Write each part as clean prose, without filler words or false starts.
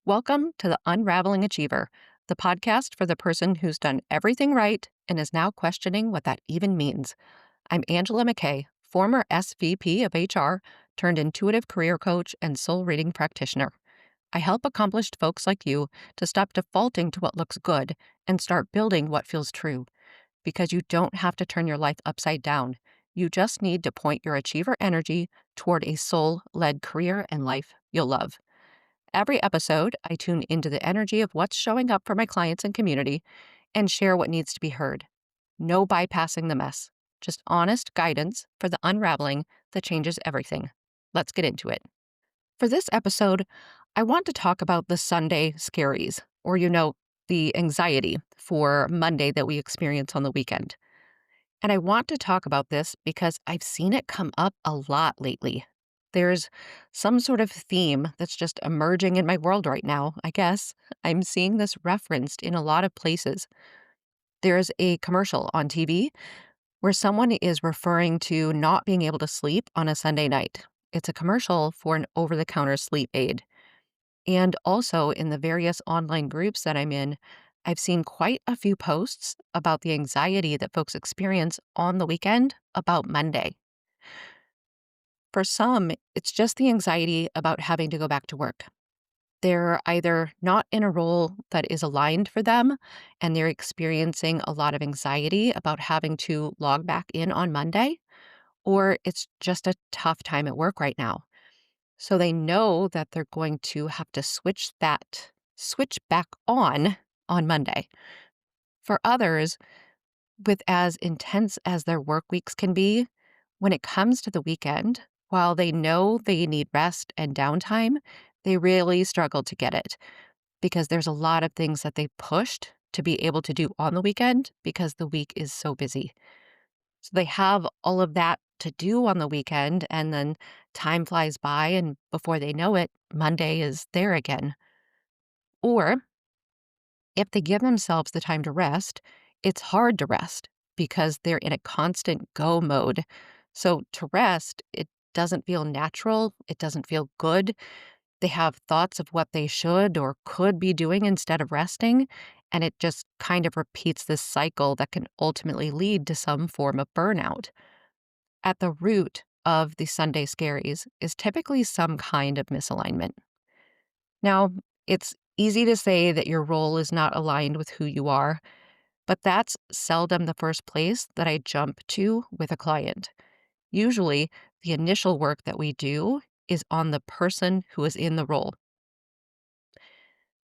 Welcome to the Unraveling Achiever, the podcast for the person who's done everything right and is now questioning what that even means. I'm Angela McKay, former SVP of HR turned intuitive career coach and soul reading practitioner. I help accomplished folks like you to stop defaulting to what looks good and start building what feels true. Because you don't have to turn your life upside down. You just need to point your achiever energy toward a soul led career and life you'll love. Every episode, I tune into the energy of what's showing up for my clients and community and share what needs to be heard. No bypassing the mess, just honest guidance for the unraveling that changes everything. Let's get into it. For this episode, I want to talk about the Sunday Scaries, or the anxiety for Monday that we experience on the weekend. And I want to talk about this because I've seen it come up a lot lately. There's some sort of theme that's just emerging in my world right now, I guess. I'm seeing this referenced in a lot of places. There's a commercial on TV where someone is referring to not being able to sleep on a Sunday night. It's a commercial for an over-the-counter sleep aid. And also in the various online groups that I'm in, I've seen quite a few posts about the anxiety that folks experience on the weekend about Monday. For some, it's just the anxiety about having to go back to work. They're either not in a role that is aligned for them, and they're experiencing a lot of anxiety about having to log back in on Monday, or it's just a tough time at work right now. So they know that they're going to have to switch back on Monday. For others, with as intense as their work weeks can be, when it comes to the weekend, while they know they need rest and downtime, they really struggle to get it because there's a lot of things that they pushed to be able to do on the weekend because the week is so busy. So they have all of that to do on the weekend, and then time flies by, and before they know it, Monday is there again. Or if they give themselves the time to rest, it's hard to rest because they're in a constant go mode. So to rest, it doesn't feel natural. It doesn't feel good. They have thoughts of what they should or could be doing instead of resting. And it just kind of repeats this cycle that can ultimately lead to some form of burnout. At the root of the Sunday Scaries is typically some kind of misalignment. Now, it's easy to say that your role is not aligned with who you are, but that's seldom the first place that I jump to with a client. Usually, the initial work that we do is on the person who is in the role.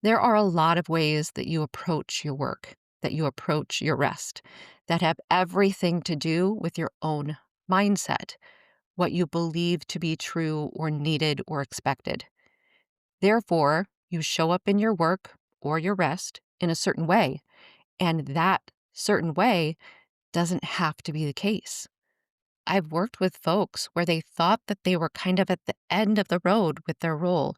There are a lot of ways that you approach your work, that you approach your rest, that have everything to do with your own mindset, what you believe to be true or needed or expected. Therefore, you show up in your work or your rest in a certain way, and that certain way doesn't have to be the case. I've worked with folks where they thought that they were kind of at the end of the road with their role,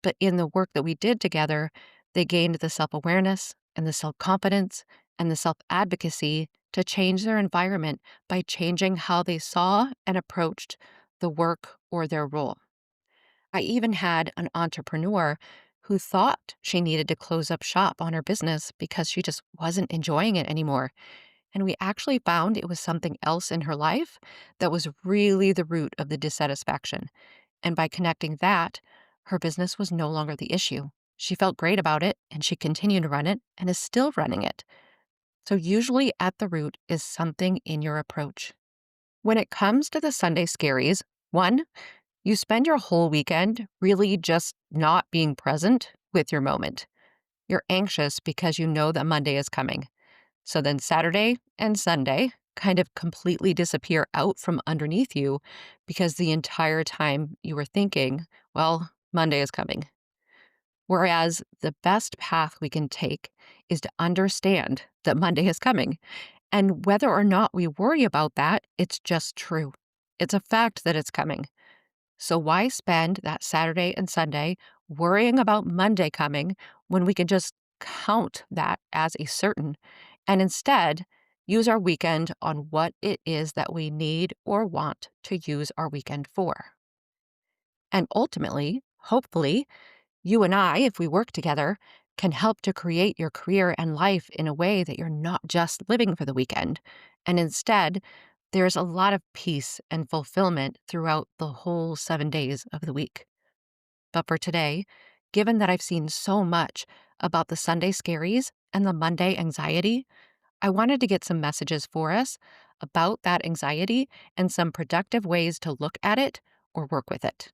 but in the work that we did together, they gained the self-awareness and the self-confidence and the self-advocacy to change their environment by changing how they saw and approached the work or their role. I even had an entrepreneur who thought she needed to close up shop on her business because she just wasn't enjoying it anymore. And we actually found it was something else in her life that was really the root of the dissatisfaction. And by connecting that, her business was no longer the issue. She felt great about it, and she continued to run it and is still running it. So usually at the root is something in your approach. When it comes to the Sunday Scaries, one, you spend your whole weekend really just not being present with your moment. You're anxious because you know that Monday is coming. So then Saturday and Sunday kind of completely disappear out from underneath you because the entire time you were thinking, well, Monday is coming. Whereas the best path we can take is to understand that Monday is coming. And whether or not we worry about that, it's just true. It's a fact that it's coming. So why spend that Saturday and Sunday worrying about Monday coming when we can just count that as a certain and instead use our weekend on what it is that we need or want to use our weekend for? And ultimately, hopefully, You and I, if we work together, can help to create your career and life in a way that you're not just living for the weekend. And instead, there's a lot of peace and fulfillment throughout the whole 7 days of the week. But for today, given that I've seen so much about the Sunday scaries and the Monday anxiety, I wanted to get some messages for us about that anxiety and some productive ways to look at it or work with it.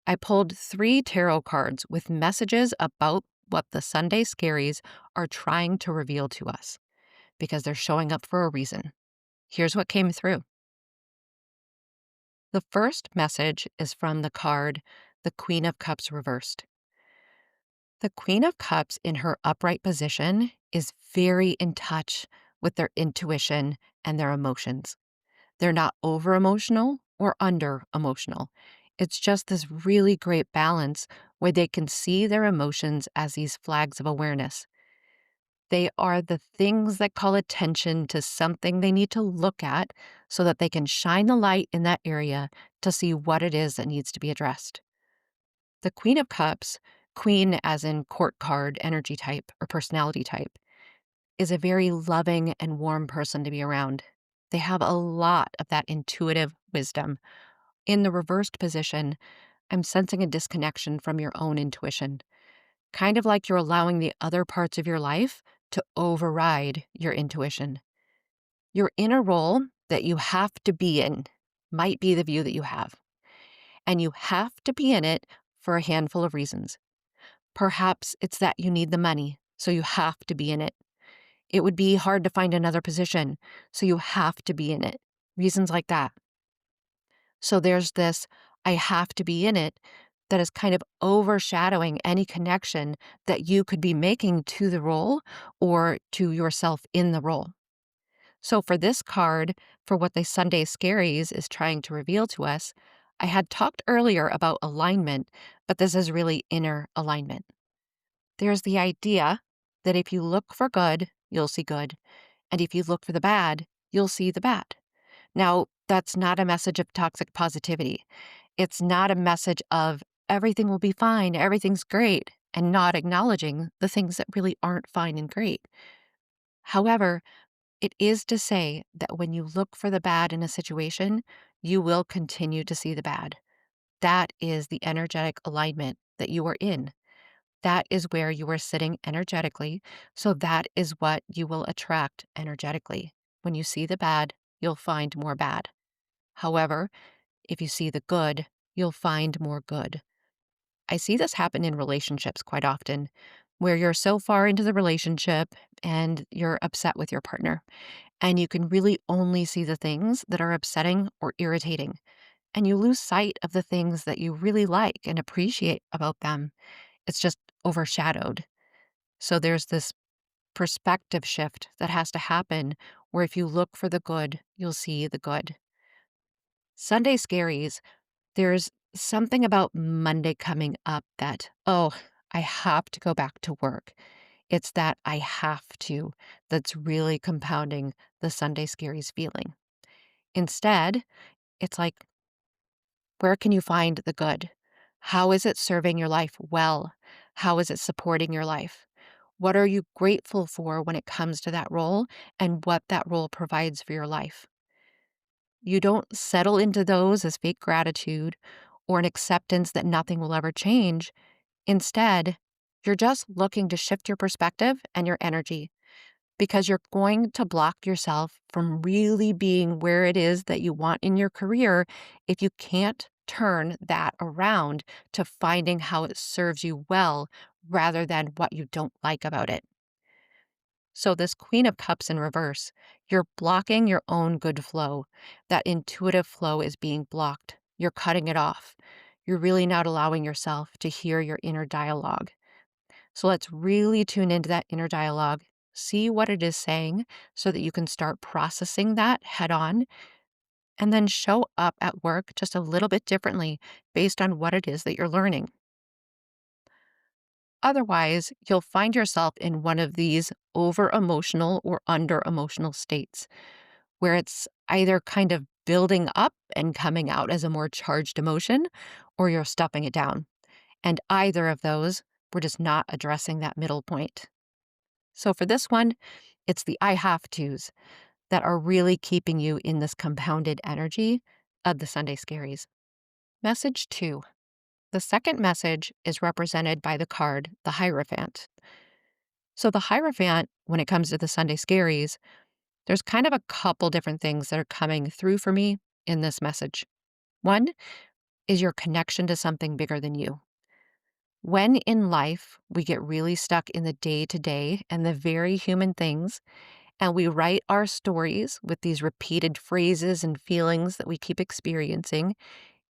I pulled 3 tarot cards with messages about what the Sunday scaries are trying to reveal to us because they're showing up for a reason. Here's what came through. The first message is from the card, the Queen of Cups reversed. The Queen of Cups in her upright position is very in touch with their intuition and their emotions. They're not over emotional or under emotional. It's just this really great balance where they can see their emotions as these flags of awareness. They are the things that call attention to something they need to look at so that they can shine the light in that area to see what it is that needs to be addressed. The Queen of Cups, queen as in court card, energy type, or personality type, is a very loving and warm person to be around. They have a lot of that intuitive wisdom. In the reversed position, I'm sensing a disconnection from your own intuition, kind of like you're allowing the other parts of your life to override your intuition. You're in a role that you have to be in, might be the view that you have. And you have to be in it for a handful of reasons. Perhaps it's that you need the money, so you have to be in it. It would be hard to find another position, so you have to be in it. Reasons like that. So there's this, I have to be in it, that is kind of overshadowing any connection that you could be making to the role or to yourself in the role. So for this card, for what the Sunday Scaries is trying to reveal to us, I had talked earlier about alignment, but this is really inner alignment. There's the idea that if you look for good, you'll see good. And if you look for the bad, you'll see the bad. Now, that's not a message of toxic positivity. It's not a message of everything will be fine, everything's great, and not acknowledging the things that really aren't fine and great. However, it is to say that when you look for the bad in a situation, you will continue to see the bad. That is the energetic alignment that you are in. That is where you are sitting energetically. So that is what you will attract energetically. When you see the bad, you'll find more bad. However, if you see the good, you'll find more good. I see this happen in relationships quite often, where you're so far into the relationship and you're upset with your partner, and you can really only see the things that are upsetting or irritating, and you lose sight of the things that you really like and appreciate about them. It's just overshadowed. So there's this perspective shift that has to happen where if you look for the good, you'll see the good. Sunday Scaries, there's something about Monday coming up that, oh, I have to go back to work. It's that I have to that's really compounding the Sunday Scaries feeling. Instead, it's like, where can you find the good? How is it serving your life well? How is it supporting your life? What are you grateful for when it comes to that role and what that role provides for your life? You don't settle into those as fake gratitude or an acceptance that nothing will ever change. Instead, you're just looking to shift your perspective and your energy because you're going to block yourself from really being where it is that you want in your career if you can't turn that around to finding how it serves you well rather than what you don't like about it. So, this Queen of Cups in reverse, you're blocking your own good flow. That intuitive flow is being blocked. You're cutting it off. You're really not allowing yourself to hear your inner dialogue. So, let's really tune into that inner dialogue, see what it is saying so that you can start processing that head on, and then show up at work just a little bit differently based on what it is that you're learning. Otherwise, you'll find yourself in one of these over emotional or under emotional states where it's either kind of building up and coming out as a more charged emotion or you're stuffing it down. And either of those, we're just not addressing that middle point. So for this one, it's the I have tos that are really keeping you in this compounded energy of the Sunday Scaries. Message 2. The second message is represented by the card, the Hierophant. So the Hierophant, when it comes to the Sunday Scaries, there's kind of a couple different things that are coming through for me in this message. One is your connection to something bigger than you. When in life we get really stuck in the day to day and the very human things, and we write our stories with these repeated phrases and feelings that we keep experiencing,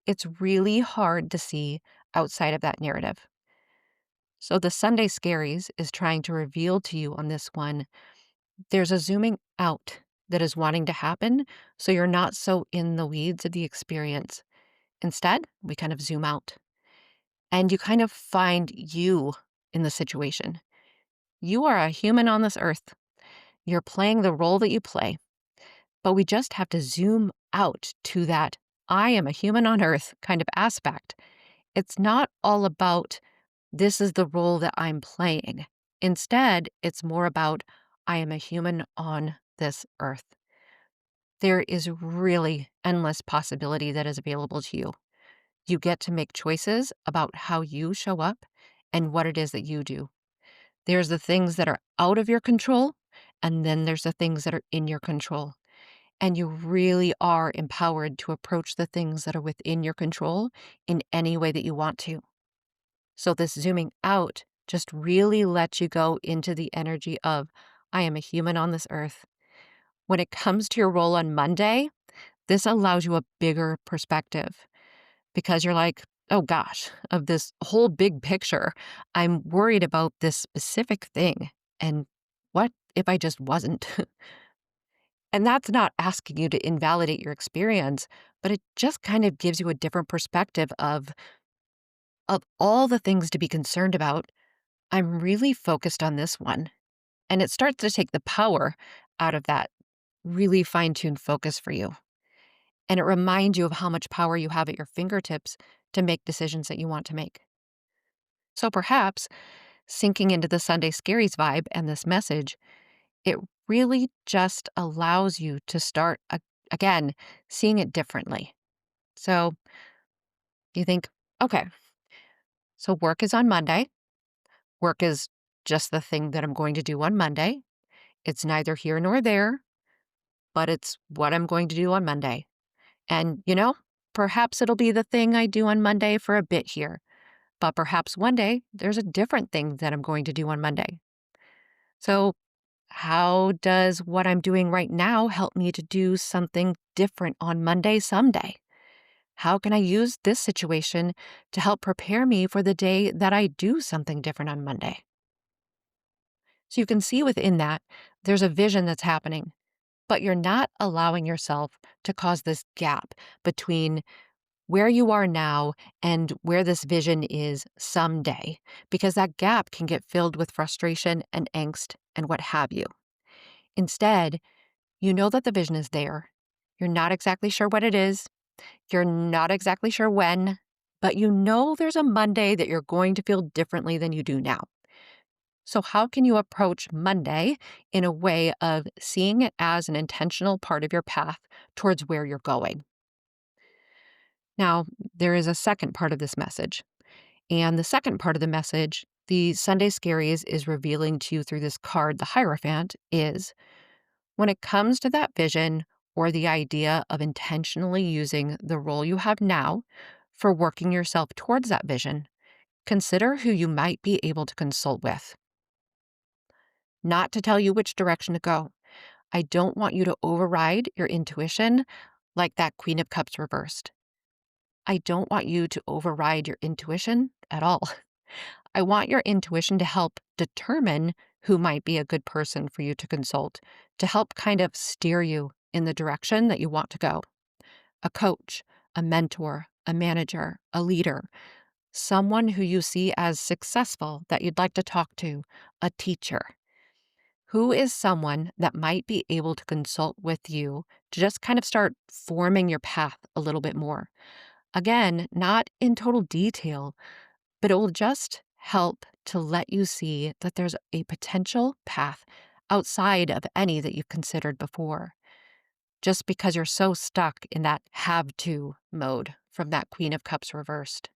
it's really hard to see outside of that narrative. So the Sunday Scaries is trying to reveal to you on this one, there's a zooming out that is wanting to happen so you're not so in the weeds of the experience. Instead, we kind of zoom out and you kind of find you in the situation. You are a human on this earth. You're playing the role that you play, but we just have to zoom out to that I am a human on earth kind of aspect. It's not all about this is the role that I'm playing. Instead, it's more about I am a human on this earth. There is really endless possibility that is available to you. You get to make choices about how you show up and what it is that you do. There's the things that are out of your control, and then there's the things that are in your control. And you really are empowered to approach the things that are within your control in any way that you want to. So this zooming out just really lets you go into the energy of, I am a human on this earth. When it comes to your role on Monday, this allows you a bigger perspective because you're like, oh gosh, of this whole big picture, I'm worried about this specific thing. And what if I just wasn't? And that's not asking you to invalidate your experience, but it just kind of gives you a different perspective of all the things to be concerned about. I'm really focused on this one. And it starts to take the power out of that really fine-tuned focus for you. And it reminds you of how much power you have at your fingertips to make decisions that you want to make. So perhaps sinking into the Sunday Scaries vibe and this message, it really just allows you to start, again, seeing it differently. So you think, okay, so work is on Monday. Work is just the thing that I'm going to do on Monday. It's neither here nor there, but it's what I'm going to do on Monday. And, perhaps it'll be the thing I do on Monday for a bit here. But perhaps one day there's a different thing that I'm going to do on Monday. So, how does what I'm doing right now help me to do something different on Monday someday? How can I use this situation to help prepare me for the day that I do something different on Monday? So you can see within that, there's a vision that's happening, but you're not allowing yourself to cause this gap between where you are now and where this vision is someday, because that gap can get filled with frustration and angst and what have you. Instead, you know that the vision is there. You're not exactly sure what it is. You're not exactly sure when, but you know there's a Monday that you're going to feel differently than you do now. So, how can you approach Monday in a way of seeing it as an intentional part of your path towards where you're going? Now, there is a second part of this message. And the second part of the message, the Sunday Scaries is revealing to you through this card, the Hierophant, is when it comes to that vision or the idea of intentionally using the role you have now for working yourself towards that vision, consider who you might be able to consult with. Not to tell you which direction to go. I don't want you to override your intuition like that Queen of Cups reversed. I don't want you to override your intuition at all. I want your intuition to help determine who might be a good person for you to consult, to help kind of steer you in the direction that you want to go. A coach, a mentor, a manager, a leader, someone who you see as successful that you'd like to talk to, a teacher. Who is someone that might be able to consult with you to just kind of start forming your path a little bit more? Again, not in total detail, but it will just help to let you see that there's a potential path outside of any that you've considered before, just because you're so stuck in that have to mode from that Queen of Cups reversed.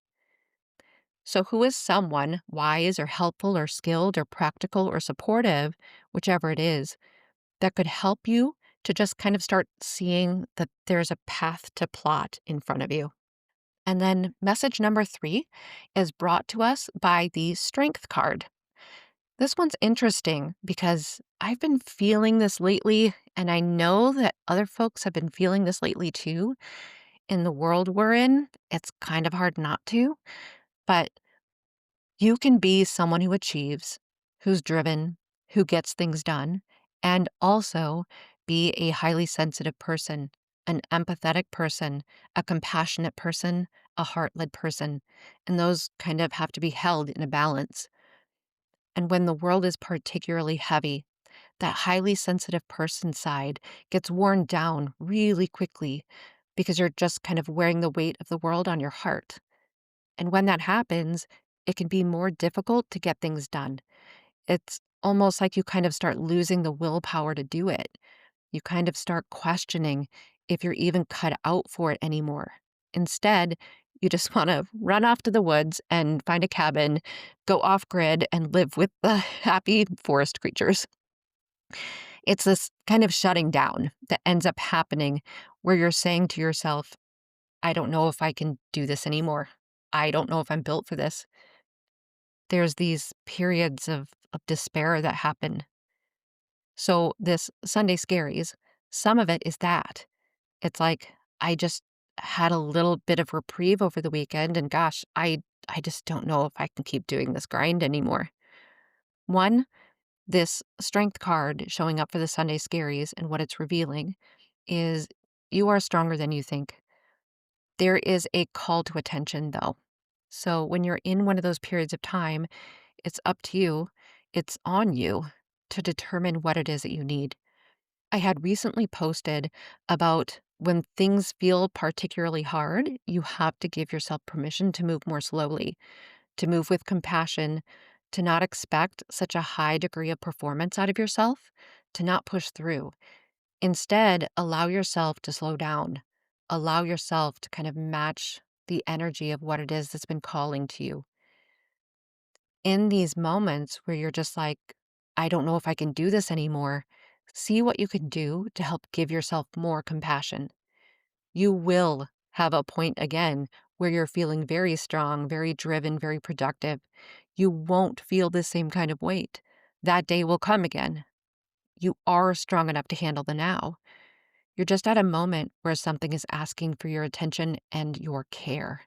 So, who is someone wise or helpful or skilled or practical or supportive, whichever it is, that could help you to just kind of start seeing that there's a path to plot in front of you? And then message number 3 is brought to us by the Strength card. This one's interesting because I've been feeling this lately, and I know that other folks have been feeling this lately too. In the world we're in, it's kind of hard not to, but you can be someone who achieves, who's driven, who gets things done, and also be a highly sensitive person, an empathetic person, a compassionate person, a heart led person. And those kind of have to be held in a balance. And when the world is particularly heavy, that highly sensitive person side gets worn down really quickly because you're just kind of wearing the weight of the world on your heart. And when that happens, it can be more difficult to get things done. It's almost like you kind of start losing the willpower to do it. You kind of start questioning if you're even cut out for it anymore. Instead, you just want to run off to the woods and find a cabin, go off grid, and live with the happy forest creatures. It's this kind of shutting down that ends up happening where you're saying to yourself, I don't know if I can do this anymore. I don't know if I'm built for this. There's these periods of despair that happen. So, this Sunday Scaries, some of it is that. It's like, I just had a little bit of reprieve over the weekend, and gosh, I just don't know if I can keep doing this grind anymore. One, this strength card showing up for the Sunday Scaries and what it's revealing is you are stronger than you think. There is a call to attention, though. So when you're in one of those periods of time, it's up to you, it's on you to determine what it is that you need. I had recently posted about when things feel particularly hard, you have to give yourself permission to move more slowly, to move with compassion, to not expect such a high degree of performance out of yourself, to not push through. Instead, allow yourself to slow down. Allow yourself to kind of match the energy of what it is that's been calling to you. In these moments where you're just like, I don't know if I can do this anymore, see what you can do to help give yourself more compassion. You will have a point again where you're feeling very strong, very driven, very productive. You won't feel the same kind of weight. That day will come again. You are strong enough to handle the now. You're just at a moment where something is asking for your attention and your care.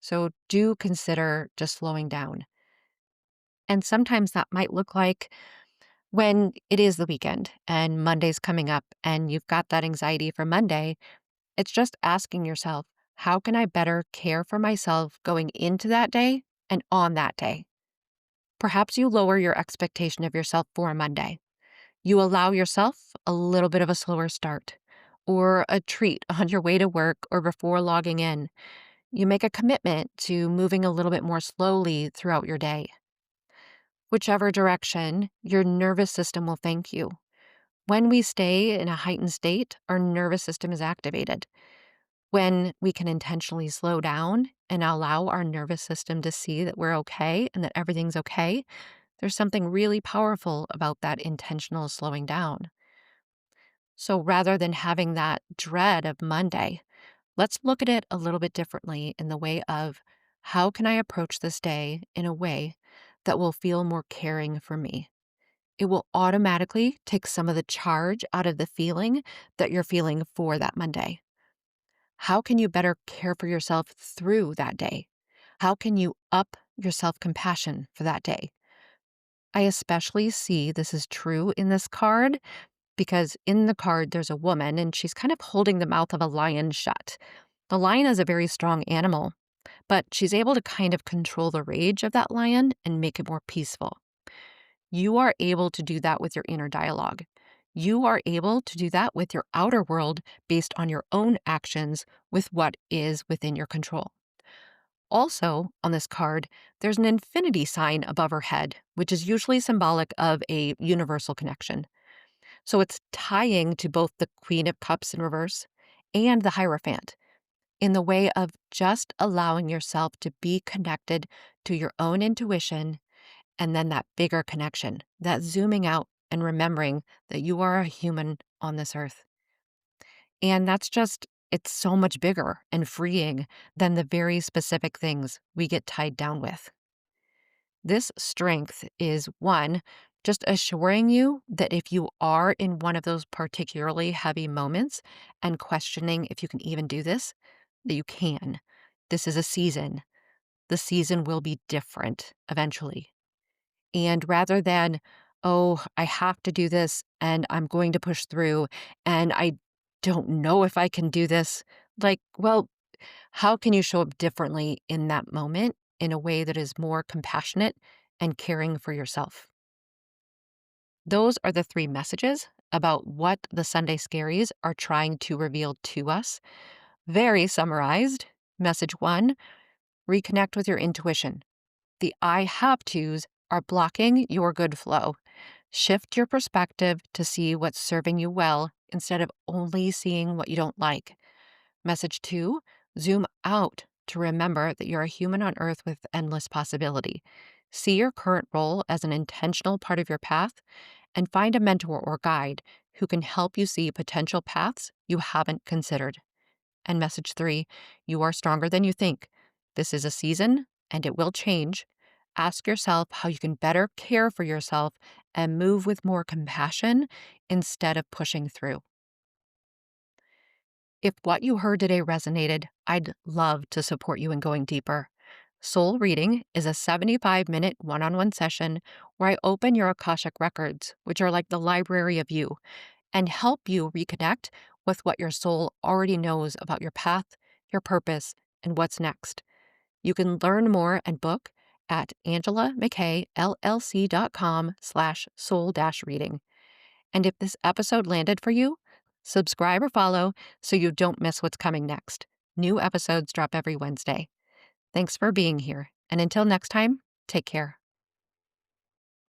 So do consider just slowing down. And sometimes that might look like when it is the weekend and Monday's coming up and you've got that anxiety for Monday, it's just asking yourself, how can I better care for myself going into that day and on that day? Perhaps you lower your expectation of yourself for Monday. You allow yourself a little bit of a slower start or a treat on your way to work or before logging in. You make a commitment to moving a little bit more slowly throughout your day. Whichever direction, your nervous system will thank you. When we stay in a heightened state, our nervous system is activated. When we can intentionally slow down and allow our nervous system to see that we're okay and that everything's okay, there's something really powerful about that intentional slowing down. So rather than having that dread of Monday, let's look at it a little bit differently in the way of how can I approach this day in a way that will feel more caring for me? It will automatically take some of the charge out of the feeling that you're feeling for that Monday. How can you better care for yourself through that day? How can you up your self compassion for that day? I especially see this is true in this card because in the card there's a woman and she's kind of holding the mouth of a lion shut. The lion is a very strong animal, but she's able to kind of control the rage of that lion and make it more peaceful. You are able to do that with your inner dialogue. You are able to do that with your outer world based on your own actions with what is within your control. Also, on this card, there's an infinity sign above her head, which is usually symbolic of a universal connection. So it's tying to both the Queen of Cups in reverse and the Hierophant in the way of just allowing yourself to be connected to your own intuition and then that bigger connection, that zooming out and remembering that you are a human on this earth. And it's so much bigger and freeing than the very specific things we get tied down with. This strength is one, just assuring you that if you are in one of those particularly heavy moments and questioning if you can even do this, that you can. This is a season. The season will be different eventually. And rather than, oh, I have to do this and I'm going to push through and I don't know if I can do this, well, how can you show up differently in that moment in a way that is more compassionate and caring for yourself? Those are the three messages about what the Sunday Scaries are trying to reveal to us. Very summarized. Message one, reconnect with your intuition. The I have tos are blocking your good flow. Shift your perspective to see what's serving you well instead of only seeing what you don't like. Message two, zoom out to remember that you're a human on earth with endless possibility. See your current role as an intentional part of your path and find a mentor or guide who can help you see potential paths you haven't considered. And message three, you are stronger than you think. This is a season and it will change. Ask yourself how you can better care for yourself and move with more compassion instead of pushing through. If what you heard today resonated, I'd love to support you in going deeper. Soul Reading is a 75-minute one-on-one session where I open your Akashic records, which are like the library of you, and help you reconnect with what your soul already knows about your path, your purpose, and what's next. You can learn more and book at angelaMckayllc.com/soul-reading. And if this episode landed for you, subscribe or follow so you don't miss what's coming next. New episodes drop every Wednesday. Thanks for being here. And until next time, take care.